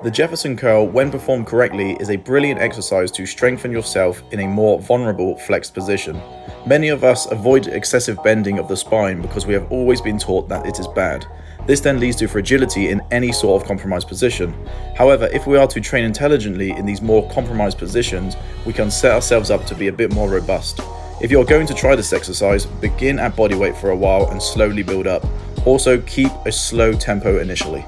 The Jefferson Curl, when performed correctly, is a brilliant exercise to strengthen yourself in a more vulnerable flexed position. Many of us avoid excessive bending of the spine because we have always been taught that it is bad. This then leads to fragility in any sort of compromised position. However, if we are to train intelligently in these more compromised positions, we can set ourselves up to be a bit more robust. If you're going to try this exercise, begin at body weight for a while and slowly build up. Also, keep a slow tempo initially.